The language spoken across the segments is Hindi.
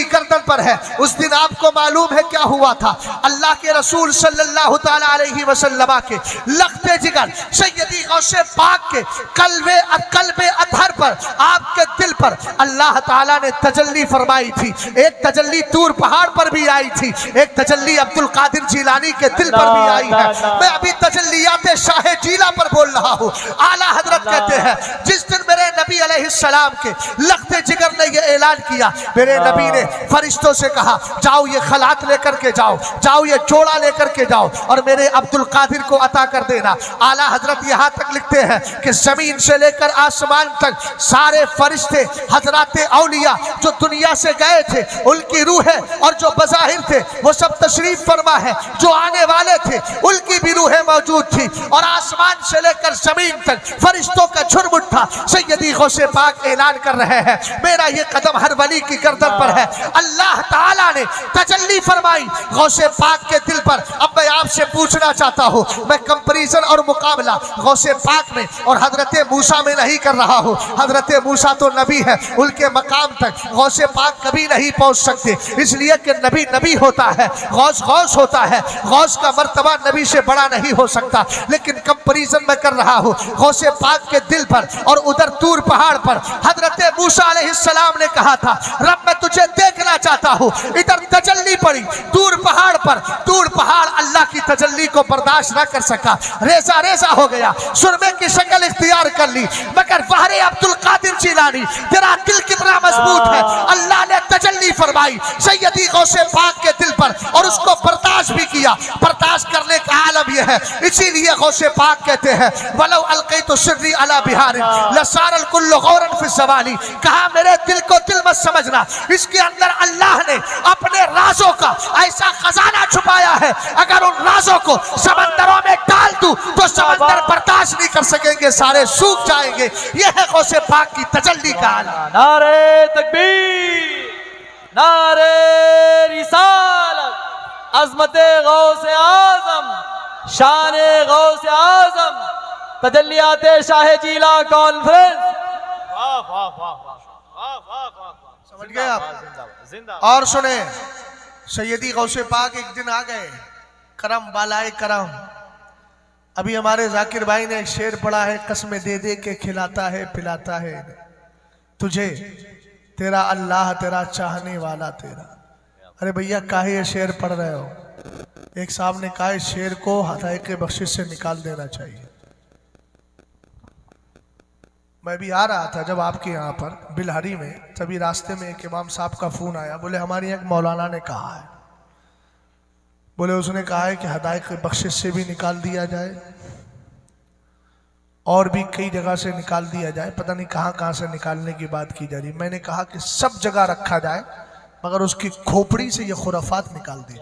की गर्दन पर है। उस दिन आपको मालूम है क्या हुआ था? अल्लाह के रसूल सल्लल्लाहु ताला अलैहि वसल्लम के लख्ते जिगर सैयदी गौसे पाक के कल्बे अतहर पर, आपके दिल पर अल्लाह ताला ने तजल्ली फरमाई थी। एक तजल्ली तूर पहाड़ पर भी आई थी, एक तजल्ली अब्दुल कादिर जिलानी के दिल पर भी आई है। मैं अभी तजल्लियात शाह जीला पर बोल रहा हूँ। आला हजरत कहते हैं जिस दिन मेरे नबी अलैहिस्सलाम के लख्ते जिगर ने ये ऐलान किया, मेरे नबी ने फरिश्तों से कहा जाओ ये खलात लेकर के जाओ, जाओ ये जोड़ा लेकर के जाओ और मेरे अब्दुल कादिर को अता कर देना। आला हजरत यहाँ तक लिखते हैं कि जमीन से लेकर आसमान तक सारे फरिश्ते हजरात औलिया जो दुनिया से गए थे, उनकी रूहें और जो बज़ाहिर थे वो सब तशरीफ फरमा है, जो आने वाले थे उनकी भी रूहें मौजूद थी। और आसमान से लेकर जमीन तक फरिश्तों का झुंड उठा। सैयदी गौसे पाक ऐलान कर रहे हैं मेरा ये कदम हर वली की गर्दन पर है। अल्लाह ताला ने तजल्ली फरमाई गौसे पाक के दिल पर। अब मैं आपसे पूछना चाहता हूँ, मैं कंपैरिजन और मुकाबला गौसे पाक में और हजरत मूसा में नहीं कर रहा हूँ। हजरत मूसा तो नबी है, उनके मकाम तक गौसे पाक कभी नहीं पहुँच सकते, इसलिए कि नबी नबी होता है, गौस गौस होता है, गौस का मर्तबा नबी से बड़ा नहीं हो सकता। लेकिन कंपैरिजन मैं कर रहा हूँ गौसे पाक के दिल पर और उधर तूर पहाड़ पर हजरत मूसा अलैहिस्सलाम ने कहा था रब मैं तुझे देखना चाहता हूँ। इधर तजल्ली पड़ी तूर पहाड़ पर, तूर पहाड़ अल्लाह की तजल्ली को बर्दाश्त न कर सका, रेजा रेजा हो गया, सुरमे की शक्ल इख्तियार कर ली। मगर फहरे अब्दुल कादिर जिलानी तेरा दिल कितना मजबूत है, अल्लाह ने तजल्ली फरमाई सैयदी गौसे पाक के दिल पर और उसको बर्दाश्त भी किया। बर्दाश्त करने का आलम यह है, इसीलिए गौसे पाक कहते हैं वलौ अलक़ैतु सिर्री अला बिहार लसारल कुल्लु गौरन फी ज़वाली। कहा मेरे दिल को दिल मत समझना, इसके अंदर अल्लाह ने अपने राजों का ऐसा खजाना छुपाया है, अगर उन राजों को समंदरों में डाल दूं तो समंदर बर्दाश्त नहीं कर सकेंगे, सारे सूख जाएंगे। यह है गौसे पाक की तजल्ली का आलम। नारे तकबीर, नारे रिसालत, अज़मते गौसे आज़म, शाने गौसे आज़म, तजल्लियाते शाह जीला कॉन्फ्रेंस। वाह वाह वाह वाह वाह वाह, समझ गए आप? और सुने सैयदी गौसे पाक एक दिन आ गए, करम बालाए करम। अभी हमारे जाकिर भाई ने एक शेर पढ़ा है, कसमें दे दे के खिलाता है पिलाता है तुझे तेरा अल्लाह तेरा चाहने वाला तेरा। अरे भैया काहे ये शेर पढ़ रहे हो? एक साहब ने कहा इस शेर को हदाये के बख्शिश से निकाल देना चाहिए। मैं भी आ रहा था जब आपके यहाँ पर बिलहरी में, तभी रास्ते में एक इमाम साहब का फोन आया, बोले हमारे यहाँ एक मौलाना ने कहा है, बोले उसने कहा है कि हदाये के बख्शिश से भी निकाल दिया जाए और भी कई जगह से निकाल दिया जाए, पता नहीं कहाँ कहाँ से निकालने की बात की जा रही। मैंने कहा कि सब जगह रखा जाए मगर उसकी खोपड़ी से ये खुराफात निकाल दी।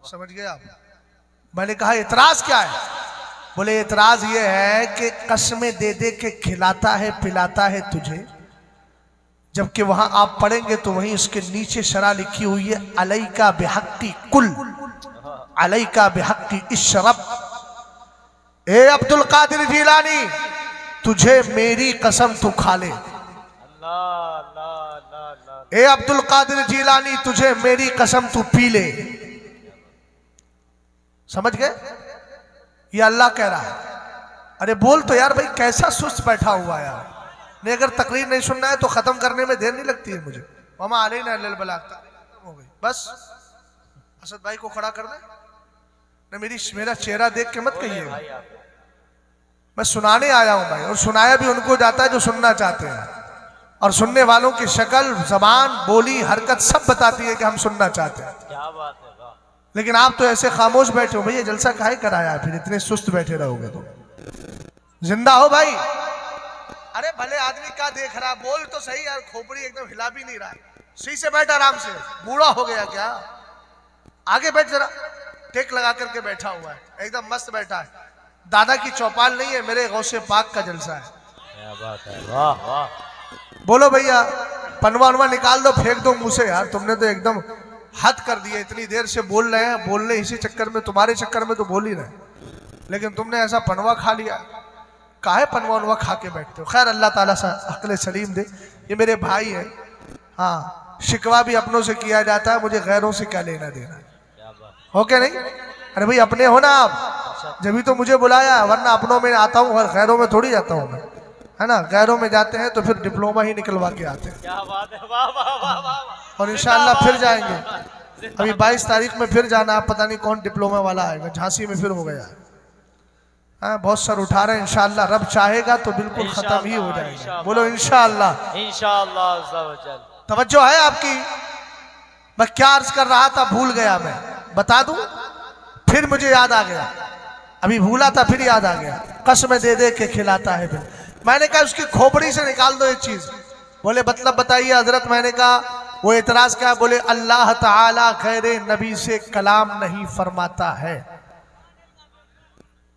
समझ गए आप? मैंने कहा इतराज क्या है? बोले इतराज ये है कि कसमें दे दे के खिलाता है पिलाता है तुझे, जबकि वहां आप पढ़ेंगे तो वहीं उसके नीचे शरा लिखी हुई है अलैका बिहक्की कुल, अलैका बिहक्की इशरब। ए अब्दुल कादिर जिलानी तुझे मेरी कसम तू खा ले। ए अब्दुल कादिर जिलानी तुझे मेरी कसम तू पी ले। समझ गए? ये अल्लाह कह रहा है। अरे बोल तो यार भाई, कैसा सुस्त बैठा हुआ यार। नहीं अगर तकरीर नहीं सुनना है तो खत्म करने में देर नहीं लगती है मुझे। मामा आ रही ना हो गई बस। असद भाई को खड़ा कर दे ना, मेरा चेहरा देख के मत कहिएगा। मैं सुनाने आया हूं भाई, और सुनाया भी उनको जाता है जो सुनना चाहते हैं, और सुनने वालों की शक्ल जबान बोली हरकत सब बताती है कि हम सुनना चाहते हैं। क्या बात है। लेकिन आप तो ऐसे खामोश बैठे हो। भैया जलसा काहे कराया, फिर इतने सुस्त बैठे रहोगे तो? जिंदा हो भाई? अरे भले आदमी का देख रहा, बोल तो सही यार, खोपड़ी एकदम हिला भी नहीं रहा। सही से बैठ आराम से, बूढ़ा हो गया क्या? आगे बैठ जरा, टेक लगा करके बैठा हुआ है, एकदम मस्त बैठा है। दादा की चौपाल नहीं है, मेरे गौसे पाक का जलसा है। क्या बात है, वाह वाह। बोलो भैया, पनवा वनवा निकाल दो, फेंक दो मुंह से यार। तुमने तो एकदम हद कर दिया, इतनी देर से बोल रहे हैं, बोल रहे इसी चक्कर में, तुम्हारे चक्कर में तो बोल ही रहे, लेकिन तुमने ऐसा पनवा खा लिया। काहे पनवा वनवा खा के बैठते हो? खैर अल्लाह ताला सा अक्ल सलीम दे। ये मेरे भाई हैं, हाँ, शिकवा भी अपनों से किया जाता है, मुझे गैरों से क्या लेना देना। क्या बात। हो क्या नहीं? अरे भाई अपने हो ना आप, जब भी तो मुझे बुलाया, वरना अपनों में आता हूँ और गैरों में थोड़ी जाता हूँ मैं, है ना। गैरों में जाते हैं तो फिर डिप्लोमा ही निकलवा के आते हैं, क्या बात है, वाह वाह वाह वाह। और इंशाल्लाह फिर जाएंगे। अभी 22 तारीख में फिर जाना, आप पता नहीं कौन डिप्लोमा वाला आएगा, झांसी में फिर हो गया है। हाँ, बहुत सर उठा रहे हैं, इंशाल्लाह रब चाहेगा तो बिल्कुल खत्म ही हो जाएगा। बोलो इंशाल्लाह। इंशाअल्लाह अज़्ज़ा वजल। तवज्जो है आपकी? मैं क्या अर्ज कर रहा था, भूल गया मैं, बता दूं? फिर मुझे याद आ गया, अभी भूला था फिर याद आ गया। कसम दे दे के खिलाता है फिर। मैंने कहा उसकी खोपड़ी से निकाल दो ये चीज। बोले मतलब बताइए हजरत। मैंने कहा वो एतराज क्या? बोले अल्लाह ताला खैर नबी से कलाम नहीं फरमाता है।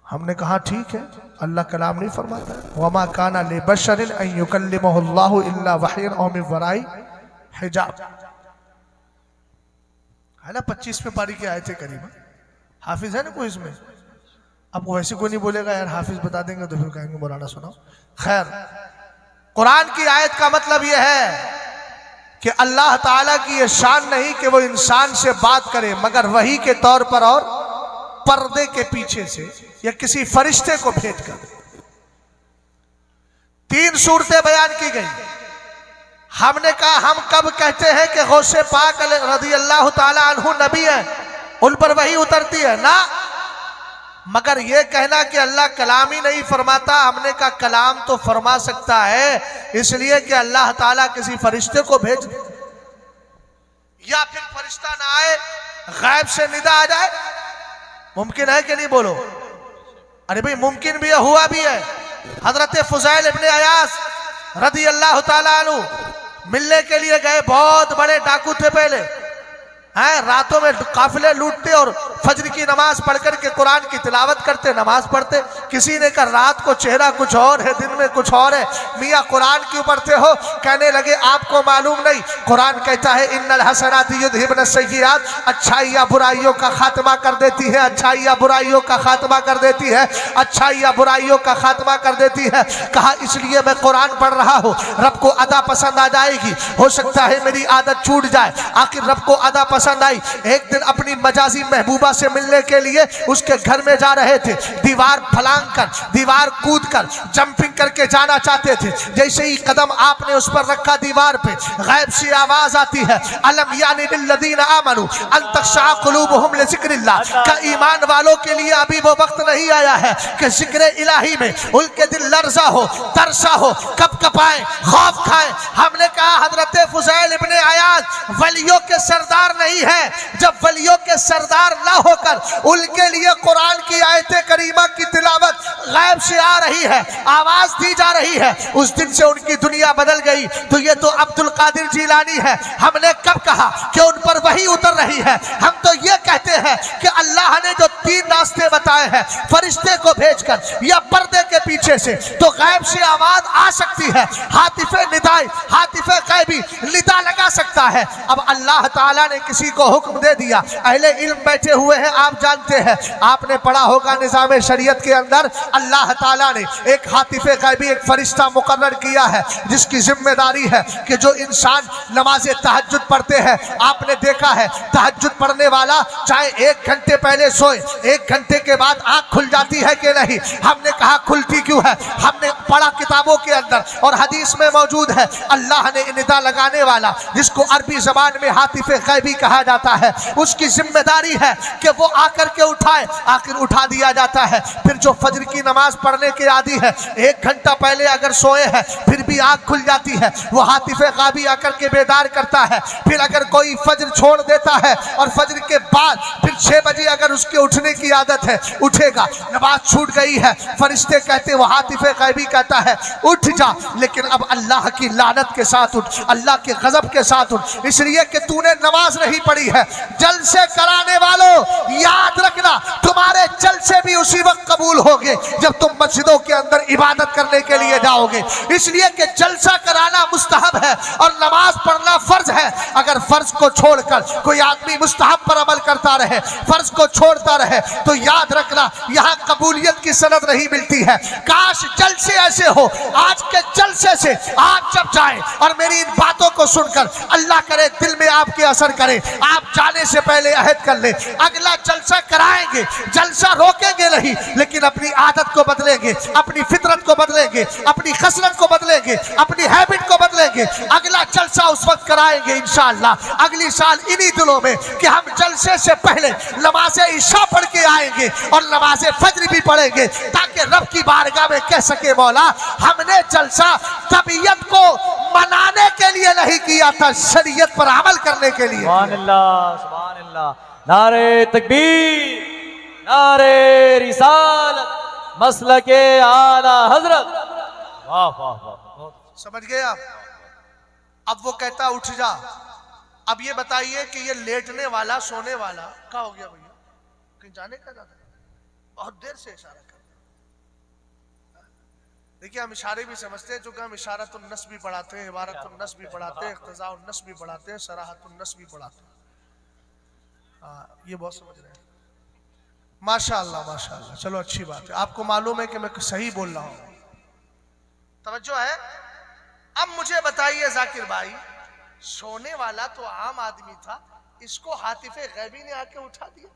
हमने कहा ठीक है, अल्लाह कलाम नहीं फरमाता है। वमा काना ले बशरिन अन युकल्लिमहुल्लाहु इल्ला वहयन औ मिन वराई हिजाब, है ना। 25 में पारी के आए थे करीब। हाफिज है ना कोई इसमें? आपको वैसे कोई नहीं बोलेगा यार हाफिज बता देंगे तो फिर कहेंगे मौलाना सुनाओ। खैर, कुरान की आयत का मतलब यह है कि अल्लाह ताला की यह शान नहीं कि वो इंसान से बात करे, मगर वही के तौर पर और पर्दे के पीछे से या किसी फरिश्ते को भेजकर। 3 सूरतें बयान की गई। हमने कहा हम कब कहते हैं कि गौसे पाक रज़ी अल्लाह ताला अन्हु नबी है, उन पर वही उतरती है ना, मगर यह कहना कि अल्लाह कलाम ही नहीं फरमाता, हमने कहा कलाम तो फरमा सकता है, इसलिए कि अल्लाह ताला किसी फरिश्ते को भेज दे, या फिर फरिश्ता ना आए, गैब से निदा आ जाए। मुमकिन है कि नहीं? बोलो। अरे भाई मुमकिन भी है, हुआ भी है। हजरत फुज़ैल इब्ने अयास रज़ी अल्लाह ताला अन्हु मिलने के लिए गए। बहुत बड़े डाकू थे पहले, हैं, रातों में काफिले लूटते और फजर की नमाज पढ़ करके कुरान की तिलावत करते, नमाज पढ़ते। किसी ने कहा रात को चेहरा कुछ और है, दिन में कुछ और है, मियाँ कुरान क्यों पढ़ते हो? कहने लगे आपको मालूम नहीं, कुरान कहता है इन्नल हसनाति युज़हिबन सय्यिआत, अच्छाइयाँ बुराइयों का खात्मा कर देती है, अच्छाइयाँ बुराइयों का खात्मा कर देती है, अच्छाइयाँ बुराइयों का खात्मा कर देती है। कहा इसलिए मैं कुरान पढ़ रहा हूँ, रब को अदा पसंद आ जाएगी, हो सकता है मेरी आदत छूट जाए। आखिर रब को अदा पसंद आई। एक दिन अपनी मजाजी महबूबा से मिलने के लिए उसके घर में जा रहे थे। दीवार फलांग कर, दीवार कूद कर, जंपिंग करके जाना चाहते थे। जैसे ही कदम आपने उस पर रखा दीवार पे, गैब से आवाज आती है अलम यानी लिल्लज़ीना आमनू अन तख़शअ क़ुलूबुहुम लिज़िक्रिल्लाह, का ईमान वालों के लिए अभी वो वक्त नहीं आया है कि जिक्र इलाही में उनके दिल लर्जा हो, तरसा हो, कप कपाए, खौफ खाए। हमने कहा हजरत फुज़ैल इब्ने अयास वलियों के सरदार नहीं है। जब वलियों के सरदार ना होकर उनके लिए कुरान की आयते करीमा की तिलावत गैब से आ रही है, आवाज दी जा रही है, उस दिन से उनकी दुनिया बदल गई। तो ये तो अब्दुल कादिर जिलानी है। हमने कब कहा कि उन पर वही उतर रही है? हम तो ये कहते हैं कि अल्लाह ने जो 3 रास्ते बताए हैं, फरिश्ते को भेजकर या पर्दे के पीछे से, तो गैब से आवाज आ सकती है। हातिफे निदाई, हातिफे गैबी निदा लगा सकता है। अब अल्लाह ताला ने किसी को हुक्म दे दिया, अहले इल्म बैठे हुए हैं, आप जानते हैं, आपने पढ़ा होगा निज़ाम शरीयत के अंदर अल्लाह ताला ने एक हातिफे गैबी, एक फरिश्ता मुकर्रर किया है, जिसकी जिम्मेदारी है कि जो इंसान नमाज तहज्जुद पढ़ते हैं, आपने देखा है तहज्जुद पढ़ने वाला चाहे 1 घंटे पहले सोए, 1 घंटे के बाद आंख खुल जाती है कि नहीं? हमने कहा खुलती क्यों है? हमने पढ़ा किताबों के अंदर और हदीस में मौजूद है, अल्लाह ने निदा लगाने वाला, जिसको अरबी जबान में हातिफे गैबी कहा जाता है, उसकी जिम्मेदारी है कि वो आकर के उठाए। आखिर उठा दिया जाता है। फिर जो फजर की नमाज पढ़ने के आदी है, 1 घंटा पहले अगर सोए हैं फिर भी आंख खुल जाती है, वो हातिफे गैबी आकर के बेदार करता है। फिर अगर कोई फजर छोड़ देता है और फजर के बाद फिर 6 बजे अगर उसके उठने की आदत है, उठेगा, नमाज छूट गई है, फरिश्ते कहते, वो हातिफे गैबी कहता है उठ जा, लेकिन अब अल्लाह की लानत के साथ उठ, अल्लाह के गजब के साथ उठ, इसलिए कि तूने नमाज नहीं पढ़ी है। जलसे कराने वालों याद रखना, तुम्हारे जलसे भी उसी वक्त कबूल होंगे जब तुम मस्जिदों के अंदर इबादत करने के लिए जाओगे। इसलिए कि जलसा कराना मुस्तहब है और नमाज पढ़ना फर्ज है। अगर फर्ज को छोड़कर कोई आदमी मुस्तहब पर अमल करता रहे, फर्ज को छोड़ता रहे, तो याद रखना यहाँ कबूलियत की सनद नहीं मिलती है। काश जलसे ऐसे हो, आज के जलसे से आप जब जाएं और मेरी इन बातों को सुनकर अल्लाह करे दिल में आपके असर करे, आप जाने से पहले अहद कर ले, अगला जलसा कराएंगे, जलसा रोकेंगे नहीं, लेकिन अपनी आदत को बदलेंगे, अपनी फितरत को बदलेंगे, अपनी खसलत को बदलेंगे, अपनी हैबिट को बदलेंगे। अगला जलसा उस वक्त कराएंगे इंशाअल्लाह अगली साल इन्हीं दिनों में कि हम जलसे से पहले नमाज़े इशा पढ़ के आएंगे और नमाज़े फज्र भी पढ़ेंगे, ताकि रब की बारगाह में कह सके मौला हमने जलसा तबीयत को मनाने के लिए नहीं किया था, शरीयत पर अमल करने के लिए। सुभान अल्लाह, सुभान अल्लाह। नारे तकबीर, नारे रिसालत, मसलके आला हजरत। वाह वाह वाह, समझ गए आप? अब वो कहता उठ जा। अब ये बताइए कि ये लेटने वाला सोने वाला क्या हो गया भैया? कहीं जाने का ज्यादा बहुत देर से इशारा कर। देखिए हम इशारे भी समझते हैं, चूंकि हम इशारतुन नस भी पढ़ाते हैं, इबारतुन नस भी पढ़ाते हैं, इख्तिज़ाउन नस भी पढ़ाते हैं, सराहतुन नस भी पढ़ाते हैं। ये बहुत समझ रहे हैं। माशाअल्लाह माशाअल्लाह, चलो अच्छी बात है। आपको मालूम है कि मैं सही बोल रहा हूँ, तवज्जो है। अब मुझे बताइए जाकिर भाई, सोने वाला तो आम आदमी था, इसको हातिफे गैबी ने आके उठा दिया।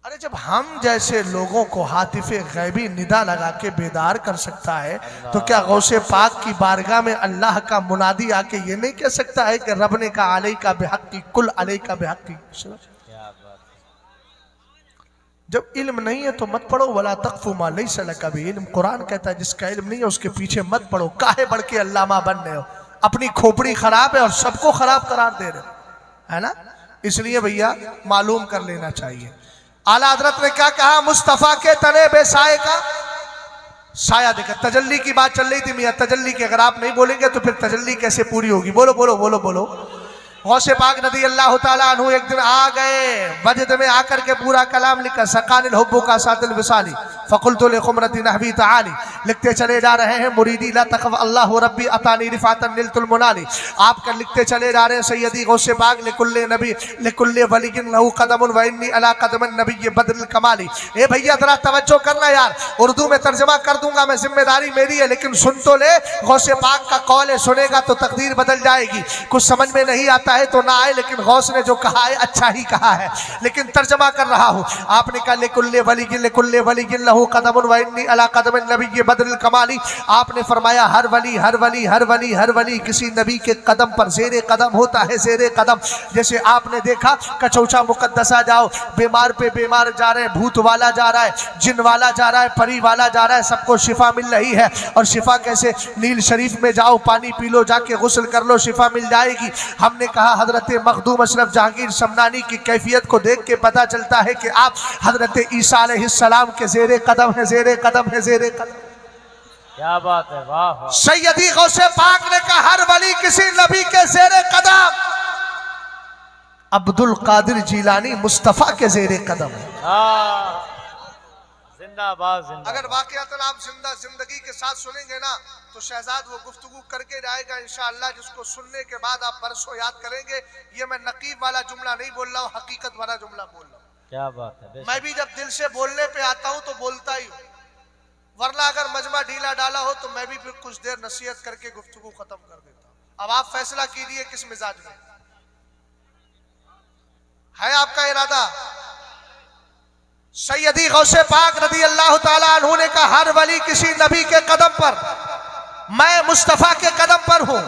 अरे जब हम जैसे लोगों को हातिफे गैबी निदा लगा के बेदार कर सकता है, तो क्या गौसे पाक की बारगाह में अल्लाह का मुनादी आके ये नहीं कह सकता है कि रब ने कहा अलैका बिहक्की कुल अलैका बिहक्की। जब इल्म नहीं है तो मत पढ़ो, वला तक़फ़ु मा लैसा लका बिही इल्म। कुरान कहता है जिसका इल्म नहीं है उसके पीछे मत पढ़ो। काहे बढ़ के अल्लामा बन रहे हो? अपनी खोपड़ी खराब है और सबको खराब करार दे रहे है ना। इसलिए भैया मालूम कर लेना चाहिए। आला हजरत ने क्या कहा? मुस्तफ़ा के तने बेसाए का साया देखा। तजल्ली की बात चल रही थी मियाँ, तजल्ली की अगर आप नहीं बोलेंगे तो फिर तजल्ली कैसे पूरी होगी? बोलो बोलो बोलो बोलो। गौसे पाक नदी अल्लाह ताला अन्हु एक दिन आ गए, वजद में आकर के पूरा कलाम लिखा, सकानिल हुब्बु का सातिल विसाली फ़कुल्तु लिखुमरती नहवी ताली। लिखते चले जा रहे हैं मुरीदी ला तखफ अल्लाह रब्बी अतानी रिफातन निलतुल मुनाली। आपका लिखते चले जा रहे हैं सैयदी गौसे पाक लिकुल्ले नबी लिकुल्ले वलियिन लहू कदमुन व इन्नी अला कदमन नबी बदरुल कमाली। ए भैया जरा तवज्जो करना यार, उर्दू में तर्जमा कर दूंगा मैं, जिम्मेदारी मेरी है, लेकिन सुन तो ले। गौसे पाक का कौल है, सुनेगा तो तकदीर बदल जाएगी। कुछ समझ में नहीं आता है तो ना आए, लेकिन गौस ने जो कहा है अच्छा ही कहा है, लेकिन तर्जमा कर रहा हूँ। आपने कहा लिकुल्ले वलियिन लहू कदमुन व इन्नी अला कदमन नबी बदरुल कमाली। आपने फरमाया हर वली हर वली हर वली हर वली किसी नबी के कदम पर ज़ेरे कदम होता है, ज़ेरे कदम। जैसे आपने देखा कचौचा मुकद्दसा जाओ, बीमार पे बीमार जा रहे हैं, भूत वाला जा रहा है, जिन वाला जा रहा है, परी वाला जा रहा है, सबको शिफा मिल रही है। और शिफा कैसे? नील शरीफ में जाओ, पानी पी लो, जाके गुस्ल कर लो, शिफा मिल जाएगी। हमने कहा हजरत मखदूम अशरफ जहांगीर शमनानी की कैफियत को देख के पता चलता है कि आप हजरत ईसा अलैहिस्सलाम के ज़ेरे कदम है, ज़ेरे कदम है, ज़ेरे कदम। क्या बात है, वाह वाह। सैयदी गौसे पाक ने कहा हर वली किसी नबी के ज़ेरे कदम। अब्दुल कादिर जीलानी मुस्तफ़ा के ज़ेरे कदम है। जिंदाबाद जिंदाबाद। अगर वाक़यातन आप जिंदगी के साथ सुनेंगे ना तो शहजाद वो गुफ्तगू करके जाएगा इंशाअल्लाह, जिसको सुनने के बाद आप बरसों याद करेंगे। ये मैं नकीब वाला जुमला नहीं बोल रहा हूँ, हकीकत वाला जुमला बोल रहा हूँ। क्या बात है। मैं भी जब दिल से बोलने पे आता हूँ तो बोलता ही हूँ, वरना अगर मजमा ढीला डाला हो तो मैं भी फिर कुछ देर नसीहत करके गुफ्तगू खत्म कर देता हूँ। अब आप फैसला कीजिए किस मिजाज में है आपका इरादा। सैयदी गौसे पाक रदी अल्लाह ताला अन्हु ने कहा हर वली किसी नबी के कदम पर, मैं मुस्तफ़ा के कदम पर हूं।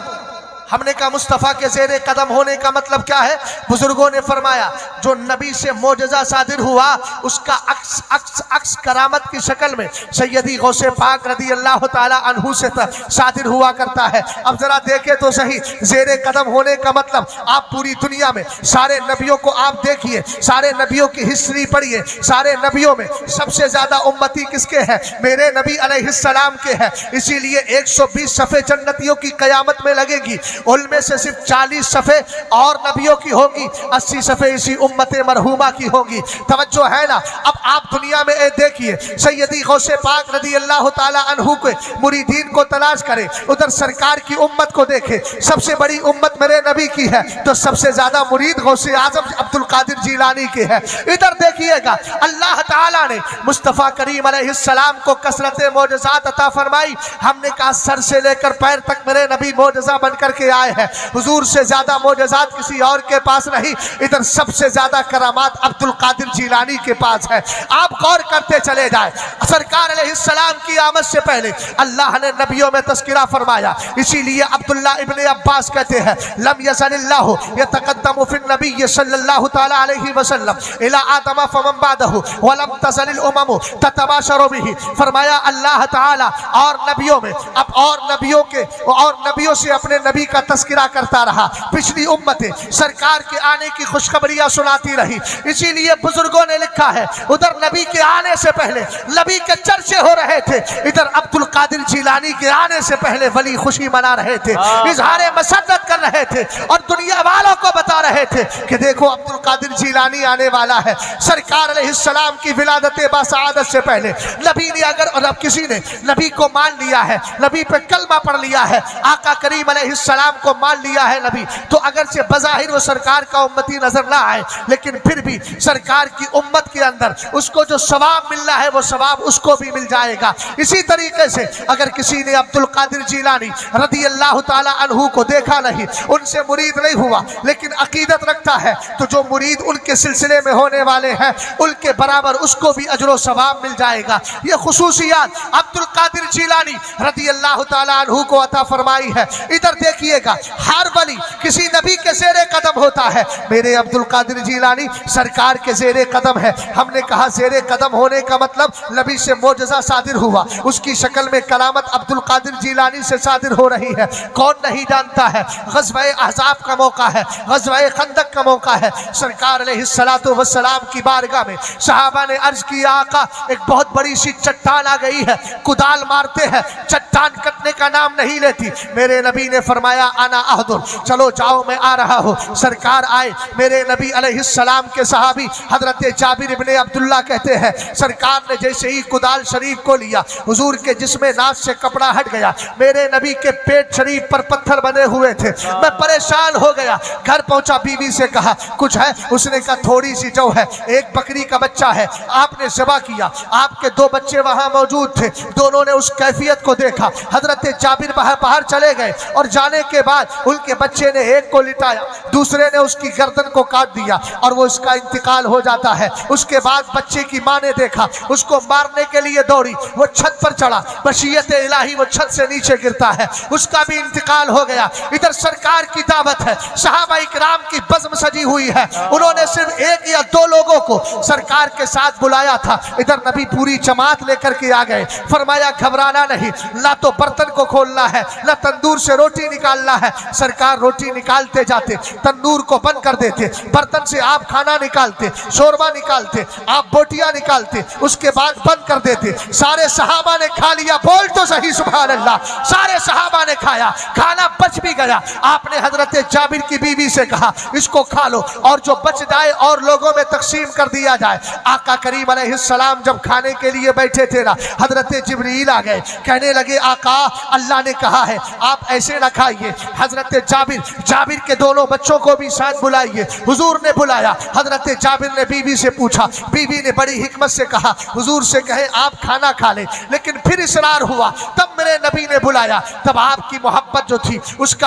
हमने कहा मुस्तफ़ा के ज़ेरे कदम होने का मतलब क्या है? बुजुर्गों ने फरमाया जो नबी से मोजज़ा सादिर हुआ उसका अक्स करामत की शक्ल में सैयदी गौसे पाक रदी अल्लाह ताला अन्हु से सादिर हुआ करता है। अब जरा देखें तो सही, ज़ेरे कदम होने का मतलब आप पूरी दुनिया में सारे नबियों को आप देखिए, सारे नबियों की हिस्ट्री पढ़िए, सारे नबियों में सबसे ज़्यादा उम्मती किसके हैं? मेरे नबी अलैहिस्सलाम के हैं। इसीलिए 120 सफ़े जन्नतियों की क़यामत में लगेगी। उनमें से सिर्फ 40 सफ़े और नबियों की होगी, 80 सफ़े इसी उम्मत मरहूमा की होगी। तवज्जो है ना। अब आप दुनिया में देखिए, सैयदी गौसे पाक रदी अल्लाह ताला अन्हु के मुरीदीन को तलाश करें, उधर सरकार की उम्मत को देखें। सबसे बड़ी उम्मत मेरे नबी की है, तो सबसे ज्यादा मुरीद गौसे आजम अब्दुल कादिर जीलानी के है। इधर देखिएगा, अल्लाह ताला ने मुस्तफ़ा करीम अलैहिस्सलाम को कसरत मोजज़ात अता फरमाई। हमने कहा सर से लेकर पैर तक मेरे नबी मोजज़ा बनकर के आए हैं। हुजूर से ज्यादा मोजज़ात किसी और के पास नहीं। इधर सबसे ज्यादा करामात अब्दुल कादिर जीलानी के पास है। आप गौर करते चले जाए, सरकार अलैहिस्सलाम की आमद से पहले अल्लाह ने नबियों में तस्किरा फरमाया। इसीलिए अब्दुल्ला इब्ने अब्बास कहते हैं, लम यज़लिल्लाहु यतक़द्दमु फिन नबी सल्लल्लाहु तआला अलैहि वसल्लम इला आदम फमन बादहु व लम तज़लिल उममु ततबाशरु बिही। फरमाया अल्लाह ताला और नबियों में अब और नबियों से अपने नबी का तस्किरा करता रहा। पिछली उम्मतें सरकार के आने की खुशखबरियां सुनाती रही। इसीलिए बुजुर्गों ने लिखा है, उधर नबी के आने से पहले नबी के चर्चे हो रहे थे, इधर अब्दुल कादिर जीलानी के आने से पहले वली खुशी मना रहे थे, इजहारे मसद्दत कर रहे थे और दुनिया वालों को बता रहे थे कि देखो अब्दुल कादिर जीलानी आने वाला है। सरकार अलैहिस्सलाम की विलादत बासआदत से पहले नबी ने अगर और अब किसी ने नबी को मान लिया है, नबी पे कलमा पढ़ लिया है, आका करीम अलैहिस्सलाम को मान लिया है नबी, तो अगर से बज़ाहिर वो सरकार का उम्मती नजर ना आए, लेकिन फिर भी सरकार की उम्मत के अंदर उसको जो सवाब मिल रहा है वो सवाब उसको भी मिल जाएगा। इसी तरीके से अगर किसी ने अब्दुल कादिर जीलानी रदी अल्लाह ताला अन्हु को देखा नहीं, उनसे मुरीद नहीं हुआ, लेकिन अकीदत रखता है, तो जो मुरीद उनके सिलसिले में होने वाले हैं उनके बराबर उसको भी अजर सवाब मिल जाएगा। ये खुसूसियात अब्दुल कादिर जीलानी रदी अल्लाह ताला अन्हु को अता फरमाई है। इधर देखिएगा, हर वली किसी नबी के ज़ेरे कदम होता है, मेरे अब्दुल कादिर जीलानी सरकार के ज़ेरे कदम है। हमने कहा ज़ेरे कदम होने का मतलब नबी से मोजज़ा सादिर हुआ, उसकी शक्ल में करामत अब्दुल कादिर जीलानी से सादिर हो रही है। कौन नहीं जानता है, ग़ज़वा अहज़ाब का मौका है, ग़ज़वा खंदक का मौका है। सरकार अलैहिस्सलातु वस्सलाम की बारगाह में सहाबा ने अर्ज किया, आका एक बहुत बड़ी सी चट्टान आ गई है, कुदाल मारते हैं, चट्टान कटने का नाम नहीं लेती। मेरे नबी ने फरमाया आना अहदुर, चलो जाओ मैं आ रहा हूँ। सरकार आए, मेरे नबी अलैहिस्सलाम के सहाबी हजरत जाबिर इब्ने अब्दुल्ला कहते हैं, सरकार ने जैसे ही कुदाल शरीफ को लिया, हुजूर के जिस्मे नाच से कपड़ा हट गया। मेरे नबी के पेट शरीफ पर पत्थर बने हुए थे, मैं परेशान हो गया। घर पहुंचा, बीवी से कहा कुछ है? उसने कहा थोड़ी सी जौ है, एक बकरी का बच्चा है, आपने ज़बा किया, आपके 2 बच्चे वहां मौजूद थे, दोनों ने उस कैफियत को देखा। हजरत जाबिर बाहर चले गए और जाने के बाद उनके बच्चे ने एक को लिटाया, दूसरे ने उसकी गर्दन को काट दिया और वो इसका इंतकाल हो जाता है। उसके बाद बच्चे की माँ ने देखा, उसको मारने के लिए दौड़ी, वो छत पर चढ़ा, बशियत इलाही वो छत से नीचे गिरता है, उसका भी इंतकाल हो गया। इधर सरकार की दावत है, सहाबा इकराम की बज़्म सजी हुई है, उन्होंने सिर्फ 1 या 2 लोगों को सरकार के साथ बुलाया था। इधर नबी पूरी जमात लेकर के आ गए। फरमाया घबराना नहीं, ना तो बर्तन को खोलना है, ना तंदूर से रोटी निकालना है। सरकार रोटी निकालते जाते, तंदूर को बंद कर देते, बर्तन से आप खाना निकालते, शोरबा निकालते, आप बोटियां निकालते, उसके बाद बंद कर देते। सारे सहाबा ने खा लिया, बोल तो सही सुभान अल्लाह। सारे सहाबा ने खाया, खाना बच भी गया। आपने हजरत जाबिर की बीवी से कहा इसको खा लो और जो बच जाए और लोगों में तकसीम कर दिया जाए। आका करीम अलैहिस्सलाम जब खाने के लिए बैठे थे ना, हजरत जिब्रील आ गए, कहने लगे आका अल्लाह ने कहा है आप ऐसे ना खाइए। हजरत जाबिर के दोनों बच्चों को भी साथ बुलाइए। हुजूर ने बुलाया, हजरत जाबिर ने बीवी से पूछा, बीवी ने बड़ी हिकमत से कहा हुजूर से कहे आप खाना खा ले, लेकिन फिर इसरार हुआ। तब मेरे नबी ने बुलाया, तब आपकी मोहब्बत जो थी उसके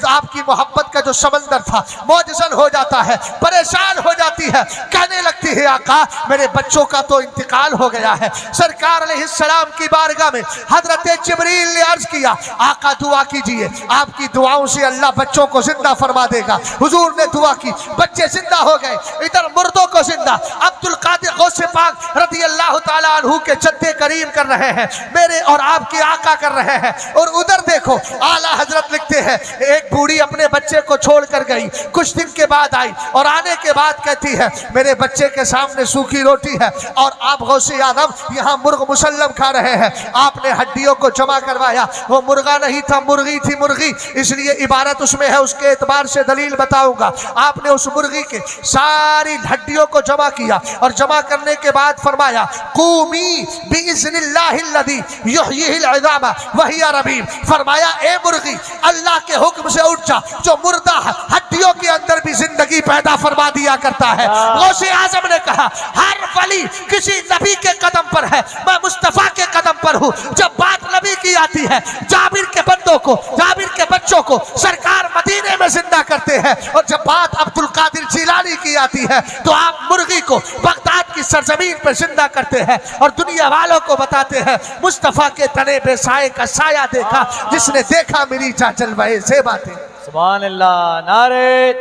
आपकी मोहब्बत का जो समंदर था मौजज़न हो जाता है, परेशान हो जाती है, कहने लगती है आका मेरे बच्चों का तो इंतकाल हो गया है। सरकार अलैहिस्सलाम की बारगाह में हजरत जिब्रील ने अर्ज किया आका दुआ कीजिए, आपकी दुआओं से अल्लाह बच्चों को जिंदा फरमा देगा। हुजूर ने दुआ की, बच्चे जिंदा हो गए। इधर मुर्दों को जिंदा अब्दुल कादिर गौसे पाक रदी अल्लाह ताला अन्हु के जद्दे करीम कर रहे हैं, मेरे और आपके आका कर रहे हैं। और उधर देखो आला हजरत लिखते हैं एक बूढ़ी अपने बच्चे को छोड़ कर गई, कुछ दिन के बाद आई और आने के बाद कहती है मेरे बच्चे के सामने सूखी रोटी है और आप गौसे आदम यहाँ मुर्ग मुसल्लम खा रहे हैं। आपने हड्डियों को जमा करवाया, वो मुर्गा नहीं था, मुर्गी थी, मुर्गी, इसलिए इबारत उसमें है, उसके एतबार से दलील बताऊंगा। आपने उस मुर्गी के सारी हड्डियों को जमा किया और जमा करने के बाद फरमाया कूमी बिइज़्निल्लाहिल्लज़ी युहयिल इज़ामा वहिया रमीम। फरमाया ए मुर्गी, अल्लाह के हुक्म से उठ जा, जो मुर्दा हड्डियों के अंदर भी जिंदगी पैदा फरमा दिया करता है। गौसे आजम ने कहा हर वली किसी नबी के कदम पर है, मैं मुस्तफा के कदम पर हूँ। जब बात नबी की आती है, जाबिर के बंदों को, जाबिर के बच्चों को सरकार मदीने में जिंदा करते हैं, और जब बात अब्दुल कादिर जिलानी की आती है तो आप मुर्गी को बगदाद की सरजमीन पर जिंदा करते हैं और दुनिया वालों को बताते हैं मुस्तफा के तने पे साए का साया देखा, जिसने देखा मेरी चाचल भाई से बातें। सुभान अल्लाह, नारे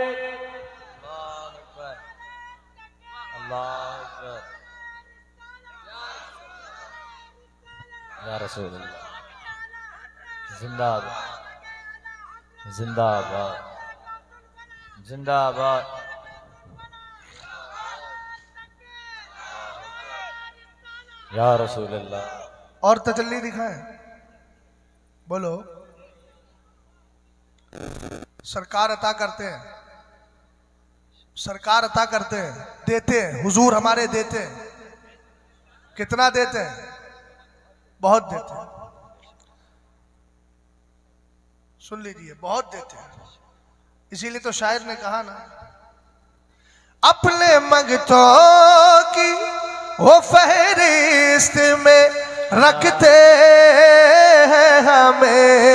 अल्लाह अकबर, या रसूल अल्लाह, जिंदाबाद जिंदाबाद जिंदाबाद। या रसूल अल्लाह। और तजल्ली दिखाएं, बोलो। सरकार अता करते हैं, सरकार अता करते हैं, देते हैं, हुजूर हमारे देते हैं। कितना देते हैं? बहुत देते हैं। सुन लीजिए, बहुत देते हैं। इसीलिए तो शायर ने कहा ना, अपने मंगतों की वो फहरिस्त में रखते हैं हमें,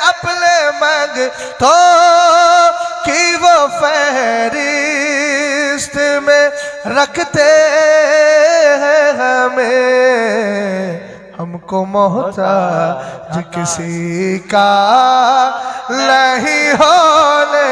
अपने मंगतों की वो फहरिस्त में रखते हैं हमें, हमको मोहताज किसी का नहीं होने।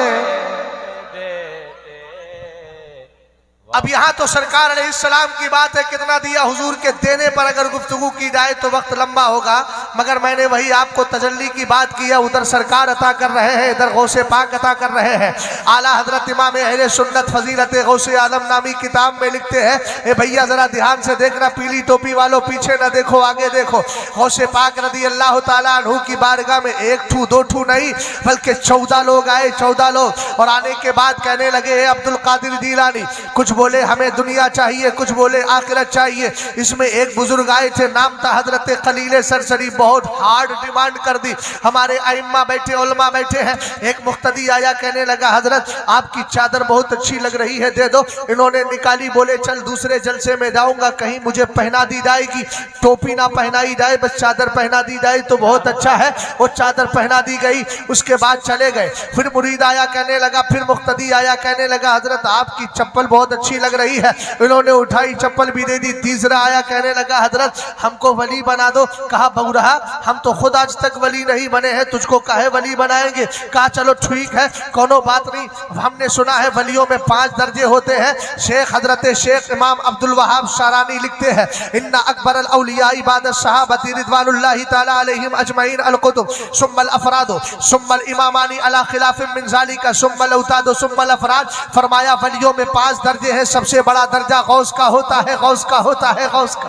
अब यहाँ तो सरकार अलैहिस्सलाम की बात है, कितना दिया हुजूर के देने पर अगर गुफ्तगू की जाए तो वक्त लंबा होगा, मगर मैंने वही आपको तजल्ली की बात की है। उधर सरकार अता कर रहे हैं, इधर गौसे पाक अता कर रहे हैं। आला हजरत इमाम अहले सुन्नत फजीलत गौसे आलम नामी किताब में लिखते हैं, ए भैया जरा ध्यान से देखना, पीली टोपी वालों पीछे न देखो आगे देखो। गौसे पाक रदी अल्लाह ताला अन्हु की बारगाह में एक ठू दो ठू नहीं बल्कि 14 लोग आए, 14 लोग। और आने के बाद कहने लगे अब्दुल कादिर जिलानी, कुछ बोले हमें दुनिया चाहिए, कुछ बोले आखिरत चाहिए। इसमें एक बुजुर्ग आए थे, नाम था हजरत खलील सरसरी, बहुत हार्ड डिमांड कर दी। हमारे अइम्मा बैठे, उलमा बैठे हैं। एक मुख्तदी आया, कहने लगा हजरत आपकी चादर बहुत अच्छी लग रही है, दे दो। इन्होंने निकाली, बोले चल दूसरे जलसे में जाऊंगा, कहीं मुझे पहना दी जाएगी, टोपी ना पहनाई जाए, बस चादर पहना दी जाए तो बहुत अच्छा है। वो चादर पहना दी गई, उसके बाद चले गए। फिर मुरीद आया, कहने लगा, फिर मुख्तदी आया, कहने लगा हजरत आपकी चप्पल बहुत अच्छी लग रही है। इन्होंने उठाई, चप्पल भी दे दी। तीसरा आया, कहने लगा हजरत हमको वली बना दो। कहा बउरहा हम तो खुद आज तक वली नहीं बने हैं, तुझको काहे वली बनाएंगे। कहा चलो ठीक है, कोनो बात नहीं। हमने सुना है वलियों में 5 दर्जे होते हैं। शेख हजरत शेख इमाम अब्दुल वहाब शारानी लिखते हैं, इन्ना अकबर अल औलिया इबादत सहाबती रिदवानुल्लाहि ताला अलैहिम अजमईन अल कुतुब सुम्मल अफरादो सुम्मल इमामानी अला खिलाफ मिन ज़ालिका सुम्मल औतादो सुम्मल अफराद। फरमाया वलियों में 5 दर्जे हैं, सबसे बड़ा दर्जा गौस का होता है, गौस का होता है, गौस का।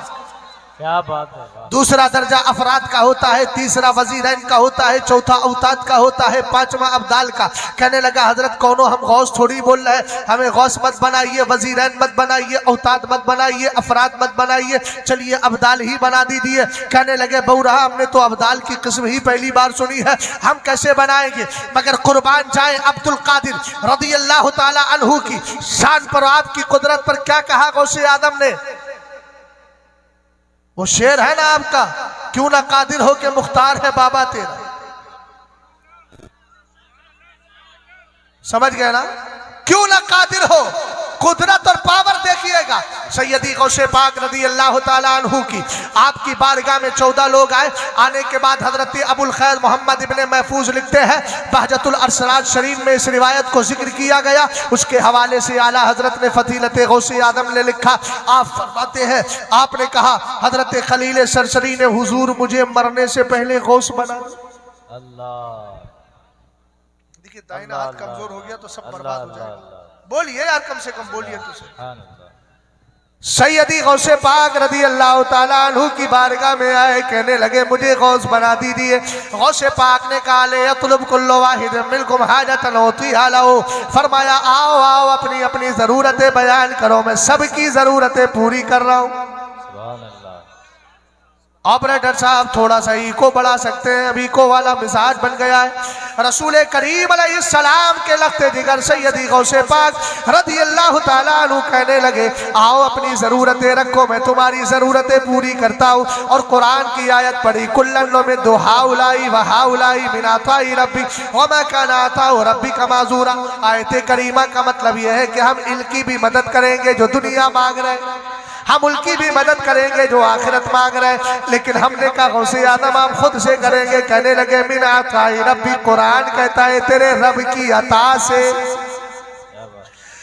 क्या बात है। दूसरा दर्जा अफराद का होता है, तीसरा वजीरैन का होता है, चौथा औताद का होता है, पांचवा अब्दाल का। कहने लगा हजरत कौनो हम गौस थोड़ी बोल रहे हैं, हमें गौस मत बनाइए, वजीरैन मत बनाइए, औताद मत बनाइए, अफराद मत बनाइए, चलिए अब्दाल ही बना दीजिए। कहने लगे बउरहा हमने तो अब्दाल की किस्म ही पहली बार सुनी है, हम कैसे बनाएंगे। मगर कुर्बान जाए अब्दुल कादिर रदी अल्लाह ताला अन्हु की शान पर, आपकी कुदरत पर क्या कहा गौसे आदम ने। वो शेर है ना आपका, क्यों ना कादिर हो के मुख्तार है बाबा तेरा। समझ गए ना, क्यों ना कादिर हो। कुदरत और पावर देखिएगा। सैयदी गौसे पाक रदी अल्लाह ताला अन्हु की आपकी बारगाह में 14 लोग आए। आने के बाद हजरत अबुल खैर मोहम्मद इब्ने महफूज लिखते हैं, बहजतुल अरसराज शरीफ में इस रिवायत को जिक्र किया गया। उसके हवाले से आला हजरत ने फतीलत गौसे आदम ने लिखा, आप फरमाते हैं आपने कहा हजरत खलील सरसरी ने हुजूर मुझे मरने से पहले गौस बना। अल्लाह, देखिए दाहिना हाथ कमजोर हो गया तो सब बर्बाद हो जाएगा। बोलिए यार, कम से कम बोलिए तो सही। सैयदी गौसे पाक रदी अल्लाह ताला अन्हु की बारगाह में आए, कहने लगे मुझे गौस बना दीजिए। गौसे पाक ने कहा ले यतलुब कुल्लु वाहिद मिनकुम हाजतन उतीहा लहु, फरमाया आओ आओ अपनी अपनी ज़रूरतें बयान करो, मैं सबकी ज़रूरतें पूरी कर रहा हूँ। सुभान अल्लाह। ऑपरेटर साहब थोड़ा सा इको बढ़ा सकते हैं, अभी इको वाला मिजाज बन गया है। रसूल करीम अलैहिस्सलाम के लख्ते जिगर सैयदी गौसे पाक रदी अल्लाह ताला अन्हु कहने लगे आओ अपनी ज़रूरतें रखो, मैं तुम्हारी ज़रूरतें पूरी करता हूँ। और कुरान की आयत पढ़ी कुल्लन में दुहाउलाई वहाउलाई मिनाताई रब्बी वमा काना अताउ रब्बी का माजूरा। आयत करीमा का मतलब यह है कि हम इनकी भी मदद करेंगे जो दुनिया मांग रहे हैं, हम उनकी भी मदद करेंगे जो आखिरत मांग रहे हैं। लेकिन हमने कहा गौसे आदम हम खुद से करेंगे। कहने लगे मिन अताई रब्बी, कुरान कहता है तेरे रब की अता से,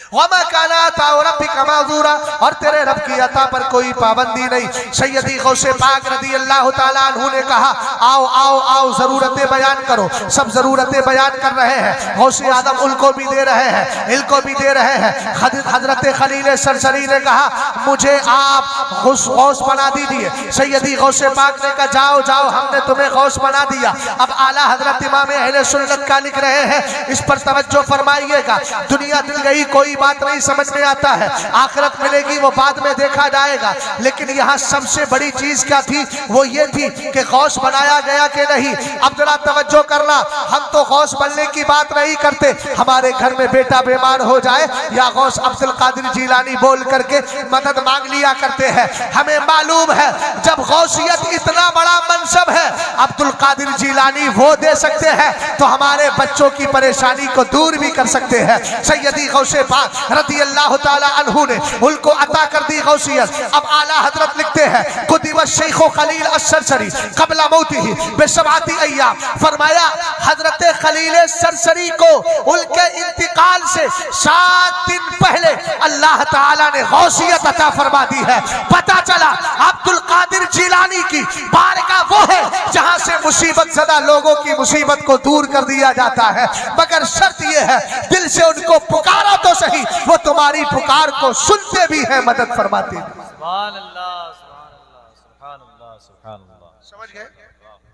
वमा काना अताउ रब्बिका माज़ूरा, और तेरे रब की अता पर कोई पाबंदी नहीं। सैयदी गौसे पाक रदी अल्लाह ताला अन्हु ने कहा आओ आओ आओ ज़रूरतें बयान करो। सब ज़रूरतें बयान कर रहे हैं, गौसे आदम उनको भी दे रहे हैं, इनको भी दे रहे हैं। हजरत खलील सरसरी ने कहा मुझे आप गौस बना दीजिए। सैयदी गौसे पाक ने कहा जाओ जाओ हमने तुम्हें गौस बना दिया। अब आला हजरत इमाम अहले सुन्नत का लिख रहे हैं, इस पर तवज्जो फरमाइएगा। दुनिया दिल गई कोई बात नहीं समझ में आता है, आखिरत मिलेगी वो बाद में देखा जाएगा। लेकिन यहाँ सबसे बड़ी चीज क्या थी, वो ये थी कि गौस बनाया गया कि नहीं। अब जरा तवज्जो करना, हम तो गौस बनने की बात नहीं करते, हमारे घर में बेटा बीमार हो जाए या गौस अब्दुल कादिर जिलानी बोल करके मदद मांग लिया करते हैं। हमें मालूम है जब गौसियत इतना बड़ा मनसब है, अब्दुल कादिर जिलानी वो दे सकते हैं तो हमारे बच्चों की परेशानी को दूर भी कर सकते हैं। सैयदी गौसे पाक रदी अल्लाह ताला अन्हु ने उनको अता कर दी गौसियत। अब आला हजरत लिखते हैं कुतिब शेख खलील असरसरी कबला मौतिही बेसबाती अय्याम, फरमाया हजरत खलील सरसरी को उनके इंतकाल से 7 दिन पहले अल्लाह ताला ने गौसियत अता फरमा दी है। पता चला अब्दुल कादिर जिलानी की बारगाह वो है जहां से मुसीबत ज़दा लोगों की मुसीबत को दूर कर दिया जाता है, मगर शर्त यह है दिल से उनको पुकारा तो सही, वो तुम्हारी पुकार को सुनते भी हैं, मदद फरमाते भी। सुभान अल्लाह सुभान अल्लाह सुभान अल्लाह सुभान अल्लाह। समझ गए?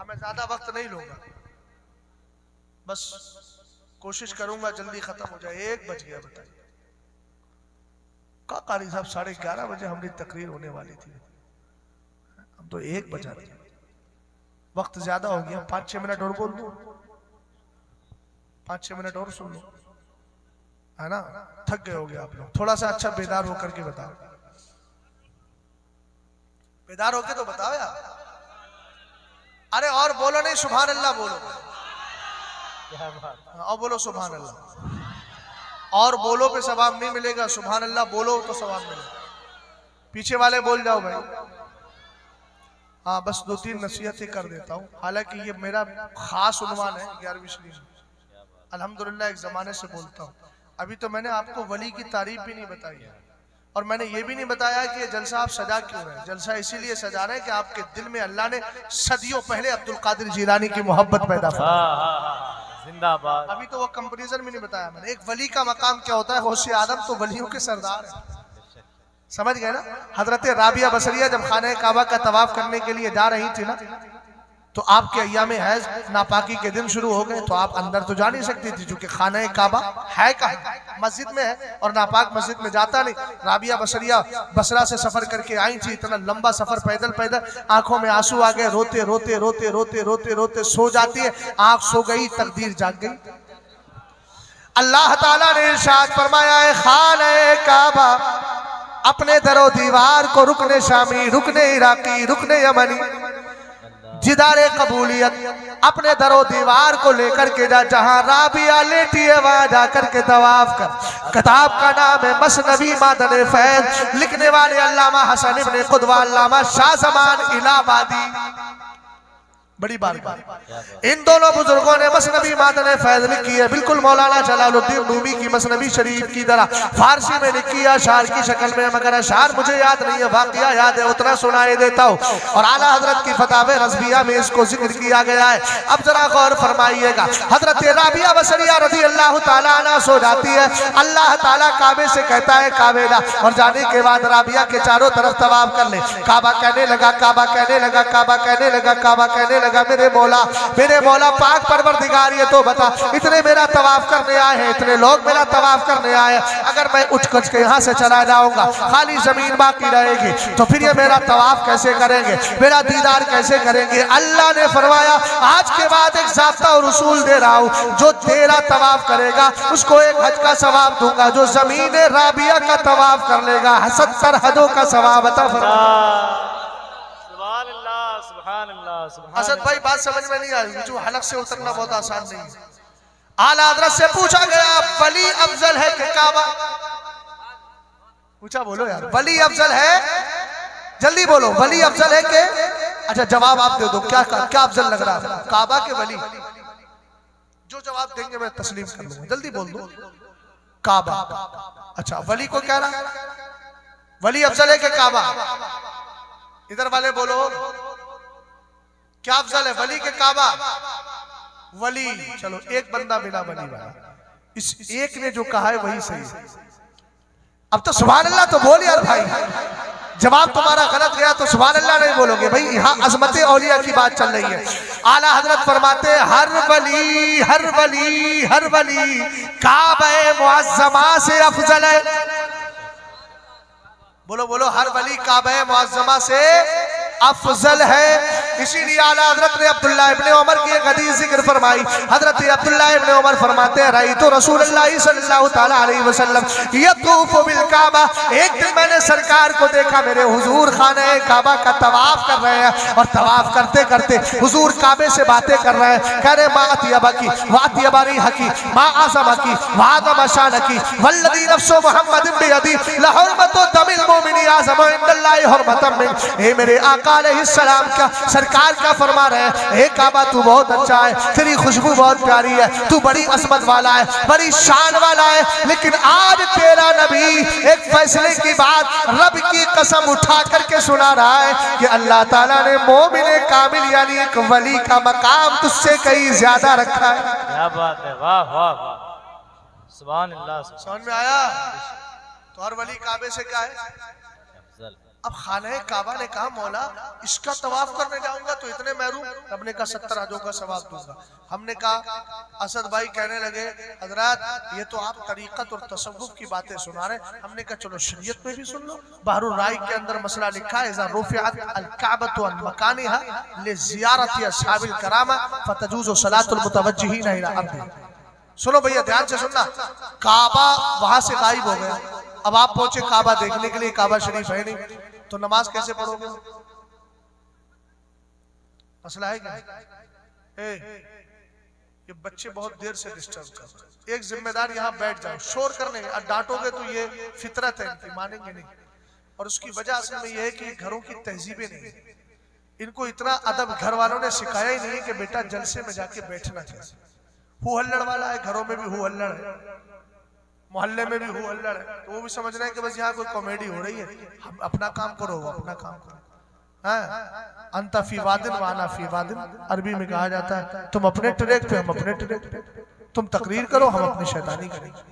अब मैं ज्यादा वक्त नहीं लूंगा, बस कोशिश करूंगा जल्दी खत्म हो जाए। 1 बज गया, बताइए का कारी साहब 11:30 बजे हमारी तकरीर होने वाली थी, हम तो 1 बजा दिया। वक्त ज्यादा हो गया, 5-6 मिनट और बोल दो, 5-6 मिनट और सुन लो, है ना? थक गए होगे आप लोग, थोड़ा सा अच्छा बेदार होकर के बताओ, बेदार होके तो बताओ यार। अरे और बोलो नहीं, सुभान अल्लाह बोलो, और बोलो सुभान अल्लाह। और बोलो पे सवाब नहीं मिलेगा, सुभान अल्लाह बोलो तो सवाब मिलेगा। पीछे वाले बोल जाओ भाई। हाँ बस 2-3 नसीहतें कर देता हूँ, हालांकि ये मेरा खास उन्वान है 11वीं शरीफ में, अल्हम्दुलिल्लाह एक जमाने से बोलता हूँ। अभी तो मैंने आपको वली की तारीफ भी नहीं बताई है, और मैंने ये भी नहीं बताया कि ये जलसा आप सजा क्यों रहे हैं। जलसा इसीलिए सजा रहे हैं कि आपके दिल में अल्लाह ने सदियों पहले अब्दुल कादिर जिलानी की मोहब्बत पैदा की। जिंदाबाद। अभी तो वो कंपैरिजन भी नहीं बताया मैंने। एक वली का मकाम क्या होता है, गौसे आदम तो वलियों के सरदार है, समझ गए ना? हजरत राबिया बसरिया जब खाने काबा का तवाफ करने के लिए जा रही थी ना, तो आपके अय्यामे हैज नापाकी के दिन शुरू हो गए, तो आप अंदर तो जा नहीं सकती थी क्योंकि खाना काबा है कहाँ, मस्जिद में है, और नापाक मस्जिद में जाता नहीं। राबिया बसरिया बसरा से सफर करके आई थी, इतना लंबा सफर पैदल पैदल, आंखों में आंसू आ गए, रोते रोते रोते रोते रोते रोते सो जाती है। आंख सो गई, तकदीर जाग गई। अल्लाह ताला ने इरशाद फरमाया है खाने काबा अपने दरो दीवार को रुकने शामी, रुकने इराकी, रुकने यमनी, जिदारे कबूलियत अपने दरो दीवार को लेकर के जा, जहां राबिया लेटी है वहां जाकर के तवाफ कर। किताब का नाम है मसनवी मादन फैज, लिखने वाले अल्लामा हसन इब्ने कुदवा, अल्लामा शाह ज़मान इलाहाबादी। बड़ी बात। इन दोनों बुजुर्गों ने मसनबी मादन फैज लिखी है, बिल्कुल मौलाना जलालुद्दीन रूमी की मसनबी शरीफ की तरह फारसी में लिखी है, अशार की शक्ल में, मगर अशार मुझे याद नहीं है, वाकया याद है, उतना सुनाई देता हूँ। और आला हजरत की फतावे रज़विया में इसको जिक्र किया गया है। अब जरा गौर फरमाइएगा, हजरत राबिया बसरिया रज़ी अल्लाह ताला अन्हा सो जाती है, अल्लाह ताला काबे से कहता है काबे दा, और जाने के बाद राबिया के चारों तरफ तवाफ कर ले। काबा कहने लगा, काबा कहने लगा, काबा कहने लगा, काबा कहने लगा, मेरे मौला पाक परवरदिगार ये तो बता, इतने मेरा तवाफ करने आए हैं, इतने लोग मेरा तवाफ करने आए हैं, अगर मैं उठ कुछ के यहाँ से चला जाऊंगा, खाली जमीन बाकी रहेगी, तो फिर ये मेरा तवाफ कैसे करेंगे, मेरा दीदार कैसे करेंगे। अल्लाह ने फरमाया, आज के बाद एक ज़ाब्ता और उसूल दे रहा हूँ, जो तेरा तवाफ करेगा उसको एक हज का सवाब दूंगा, जो जमीन राबिया का तवाफ कर लेगा 70 हजों का सवाब अता फरमाया। असद भाई बात समझ में नहीं आई, जो हलक से उतरना बहुत आसान नहीं है। आला हज़रत से पूछा गया, वली अफजल है कि काबा? पूछा, बोलो यार, वली अफजल है? जल्दी बोलो, वली अफजल है कि? अच्छा जवाब आप दे दो, क्या अफजल लग रहा है, काबा के वली? जो जवाब देंगे मैं तस्लीम कर लूंगा, जल्दी बोल दो। काबा। अच्छा, वली को क्या रहा, वली अफजल है कि काबा? इधर वाले बोलो, क्या अफजल है, वली के काबा? वली। चलो एक बंदा बिना वली वाला, इस एक ने जो कहा है वही सही है। अब तो सुभान अल्लाह तो बोल यार भाई, जवाब तुम्हारा गलत गया तो सुभान अल्लाह नहीं बोलोगे भाई, यहाँ अजमत औलिया की बात चल रही है। आला हजरत फरमाते, हर वली हर वली हर वली काबे मुअज्जमा से अफजल है। बोलो बोलो, हर वली काबे मुअज्जमा से अफजल है। इसीलिए आला हजरत ने अब्दुल्लाह इब्ने उमर की एक हदीस जिक्र फरमाई। हजरत अब्दुल्लाह इब्ने उमर फरमाते हैं, रही तो रसूलुल्लाह सल्लल्लाहु ताला अलैहि वसल्लम यतूफु बिल काबा, एक दिन मैंने सरकार को देखा, मेरे हुजूर खाने काबा का तवाफ कर रहे हैं, और तवाफ करते करते हुजूर काबे से बातें कर रहे हैं, कह रहे मा अतियबा की वातियबा रिहा की मा आज़मा की वाज़मा शान की वल्लज़ी नफ्सु मुहम्मदिन बियदी लहुरमतु दमिल मुमिनी आज़म इंदल्लाहि हुरमतम मिन। हे मेरे आका अलैहिस्सलाम का सरकार का फरमा रहे हैं, हे काबा तू बहुत अच्छा है, तेरी खुशबू बहुत प्यारी है, तू बड़ी असमत वाला है, बड़ी शान वाला है, लेकिन आज तेरा नबी एक फैसले की बात रब की कसम उठा करके सुना रहा है कि अल्लाह ताला ने मोमिन कामिल यानी एक वली का मकाम तुझसे कहीं ज्यादा रखा है। क्या बात है, वाह वाह वाह, सुभान अल्लाह। समझ में आया? तो हर वली काबे से क्या है? अब खाने काबा ने कहा, मौला इसका तवाफ करने जाऊंगा तो इतने महरूम, रब ने कहा 70 हजों का सवाब दूंगा। हमने कहा, असद भाई कहने लगे, हजरत ये तो आप तरीकत और तसव्वुफ की बातें सुना रहे। हमने कहा चलो शरीयत में भी सुन लो, बहरुर राई के अंदर मसला लिखा है, इज़ा रुफ़िअत अल काबतु अन मकानिहा लिज़ियारति अस्हाबिल करामा फतजूज़ु सलातुल मुतवज्जिहीन इला अर्दी। सुनो भैया, ध्यान से सुनना, काबा वहां से गायब हो गया, अब आप पहुंचे काबा देखने के लिए, काबा शरीफ है नहीं, तो नमाज कैसे पढ़ोगे? मसला है क्या? ये बच्चे बहुत देर से डिस्टर्ब कर रहे हैं, एक जिम्मेदार यहाँ बैठ जाओ, शोर करने डांटोगे तो ये फितरत है इनकी, मानेंगे नहीं। और उसकी वजह असल में ये है कि घरों की तहजीबें नहीं, इनको इतना अदब घर वालों ने सिखाया ही नहीं कि बेटा जलसे में जाके बैठना कैसे। हु हल्लड़ वाला है, घरों में भी हु हल्लड़ है, मोहल्ले में भी हु हल्लड़ है, तो वो भी समझ रहे हैं कि बस यहाँ कोई कॉमेडी हो रही है, हम अपना काम करो, वो अपना काम करो। हाँ, अंता फी वादिन वाना फी वादिन, अरबी में कहा जाता है तुम अपने ट्रैक पे, हम अपने ट्रैक पे, तुम तकरीर करो, हम अपनी शैतानी करेंगे।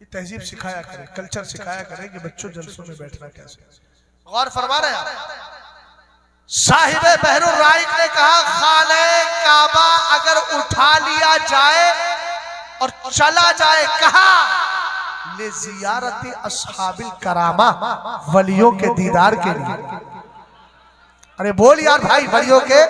तहजीब सिखाया करें, कल्चर सिखाया करें कि बच्चों जलसों में बैठना कैसे। गौर फरमा रहे हैं साहिबे बहरुर राइक ने कहा, खाने काबा अगर उठा लिया जाए और चला जाए कहा, ले जियारती अस्हाबिल करामा, वलियों के दीदार के लिए। अरे बोल यार भाई, वलियों के,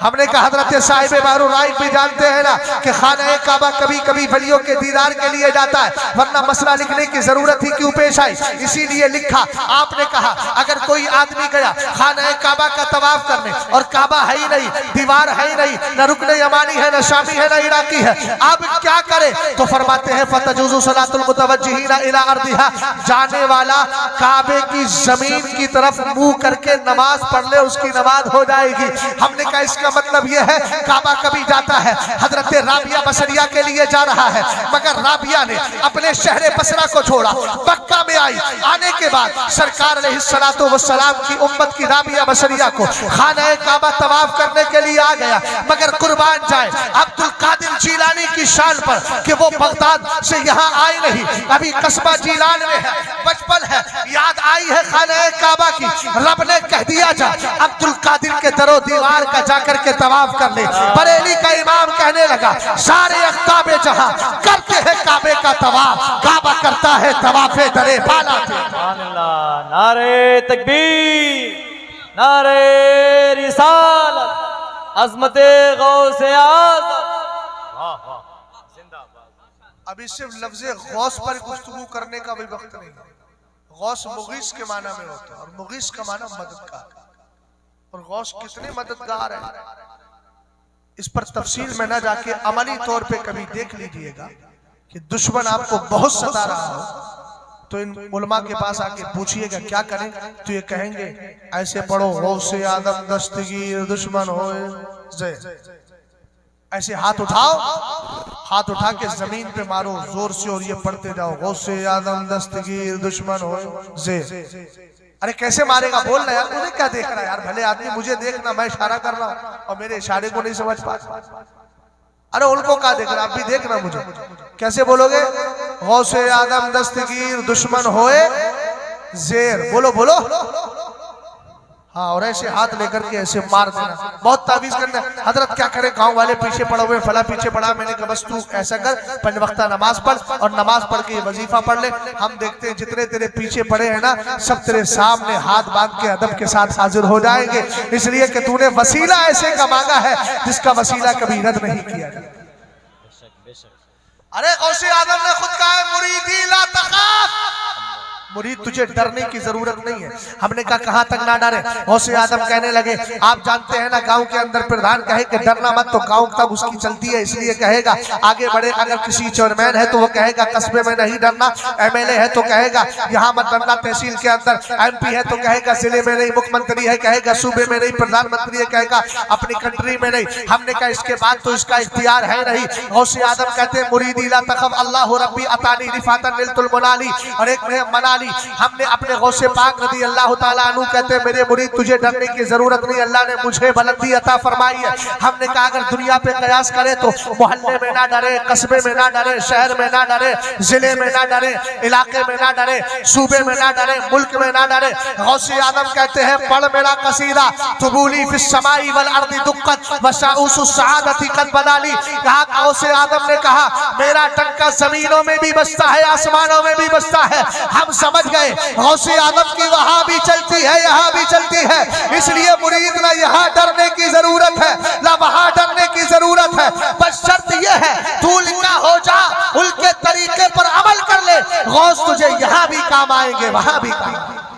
हमने कहा हजरत साहिब बारूराइक भी जानते हैं ना कि खाना काबा कभी कभी वलियों के दीदार के लिए जाता है, वरना मसला लिखने की जरूरत ही क्यों पेश आई, इसीलिए लिखा। आपने कहा अगर कोई आदमी गया खाना काबा का तवाफ करने और काबा है ही नहीं, दीवार है ही नहीं, न रुकने यमानी है, न शामी है, न इराकी है, अब क्या करे? तो फरमाते हैं फतजुज़ु सलातुल मुतवज्जिहीना इला अर्दिहा, जाने वाला काबे की जमीन की तरफ मुंह करके नमाज पढ़ ले, उसकी नमाज हो जाएगी। हमने कहा इसका मतलब यह है काबा कभी जाता है, हजरत राबिया बसरिया के लिए जा रहा है, मगर राबिया ने अपने शहर बसरा को छोड़ा, मक्का में आई। आने के बाद सरकार अलैहिस्सलातु वस्सलाम की उम्मत की राबिया बसरिया को खाना काबा तवाफ करने के लिए आ गया, मगर कुर्बान जाए अब्दुल कादिर जीलानी की शान पर कि वो बगदाद से यहाँ आए नहीं, अभी कस्बा जीलान में है, बचपन है, याद आई है खाना काबा की। रब ने कह दिया जा अब्दुल कादिर के दरो दीवार का जाकर के तवाफ कर ले। बरेली का इमाम कहने लगा सारे अख्ताबे जहां करते हैं काबे का तवाफ, काबा करता है तवाफे दरे बाला। नारे तकबीर, नारे रिसालत, अज़मते गौसे आज़म। वाह वाह, जिंदाबाद। अभी सिर्फ लफ्ज़े गौस पर गुफ्तगू करने का भी वक्त नहीं है। गौस मुगीस के माना में होता है और मुगीस का माना मददगार, और गौस कितने मददगार है इस पर तफसील में ना जाके अमली तौर पे कभी देख लीजिएगा कि दुश्मन आपको बहुत सता रहा हो तो इन उलमा के पास आके पूछिएगा क्या करें, तो ये कहेंगे ऐसे पढ़ो गौसे आदम दस्तगीर दुश्मन होए, ऐसे हाथ उठाओ, हाथ उठा के जमीन पे मारो जोर से और ये पढ़ते जाओ गौसे आदम दस्तगीर दुश्मन होए जे। अरे कैसे मारेगा बोल ना यार, मुझे क्या देख रहा है यार, भले आदमी मुझे देखना, मैं इशारा कर रहा हूँ और मेरे इशारे को नहीं समझ पा। अरे उनको क्या देख रहा, आप भी देखना मुझे। कैसे बोलोगे? गौसे आदम दस्तगीर दुश्मन होए जेर, बोलो बोलो। हाँ, और ऐसे हाथ लेकर के ऐसे मार देना, बहुत ताबीज करना। हजरत क्या करे, गांव वाले पीछे पड़े हुए, फला पीछे पड़ा, मैंने कहा बस तू ऐसा कर, 5 वक्ता नमाज पढ़ और नमाज पढ़ के वजीफा पढ़ ले। हम देखते हैं जितने तेरे पीछे पड़े हैं ना, सब तेरे सामने हाथ बांध के अदब के साथ हाजिर हो जाएंगे, इसलिए कि तूने वसीला ऐसे का मांगा है जिसका वसीला कभी रद्द नहीं किया। अरे गौसे आदम ने खुद कहा है मुरीदी ला तखाफ, मुरीद तुझे डरने की जरूरत नहीं है। हमने कहा कहां तक ना डरे? गौसे आदम कहने लगे आप जानते हैं ना गांव के अंदर प्रधान कहे कि डरना मत, तो गांव तक उसकी चलती है, इसलिए कहेगा आगे बढ़े। अगर किसी चेयरमैन है तो वो कहेगा कस्बे में नहीं डरना, एमएलए है तो कहेगा यहाँ मत डरना, तहसील के अंदर एमपी है तो कहेगा जिले में नहीं, मुख्यमंत्री है कहेगा सूबे में नहीं, प्रधानमंत्री है कहेगा अपनी कंट्री में नहीं। हमने कहा इसके बाद तो इसका इख्तियार है नहीं। गौसे आदम कहते हैं मुरीदी ला तखफ अल्लाह रब्बी अतानी रिफातन लिलतुल मनाली, और एक में मनाली। हमने अपने गौसे पाक रज़ी अल्लाह ताला अन्हु कहते हैं मेरे मुरीद तुझे डरने की जरूरत नहीं, अल्लाह ने मुझे बुलंदी अता फरमाई है। हमने कहा अगर दुनिया पे कयास करे तो मोहल्ले में ना डरे, कस्बे में ना डरे, शहर में ना डरे, जिले में ना डरे, इलाके में ना डरे, सूबे में ना डरे, मुल्क में ना डरे। गौसे आदम कहते हैं पढ़ मेरा कसीदा तुबूली फिस समाई वल अर्दी दुक्कत वशाउसु सआदती कद बदाली। कहा गौसे आदम ने कहा मेरा टंका जमीनों में भी बसता है, आसमानों में भी बसता है। हम समझ गए गौसे आदम की वहां भी चलती है, यहाँ भी चलती है, इसलिए मुरीद ना यहाँ डरने की जरूरत है ना वहां डरने की जरूरत है। बस शर्त यह है तू लिखा हो जा, उनके तरीके पर अमल कर ले, गौस तुझे यहाँ भी काम आएंगे वहां भी काम।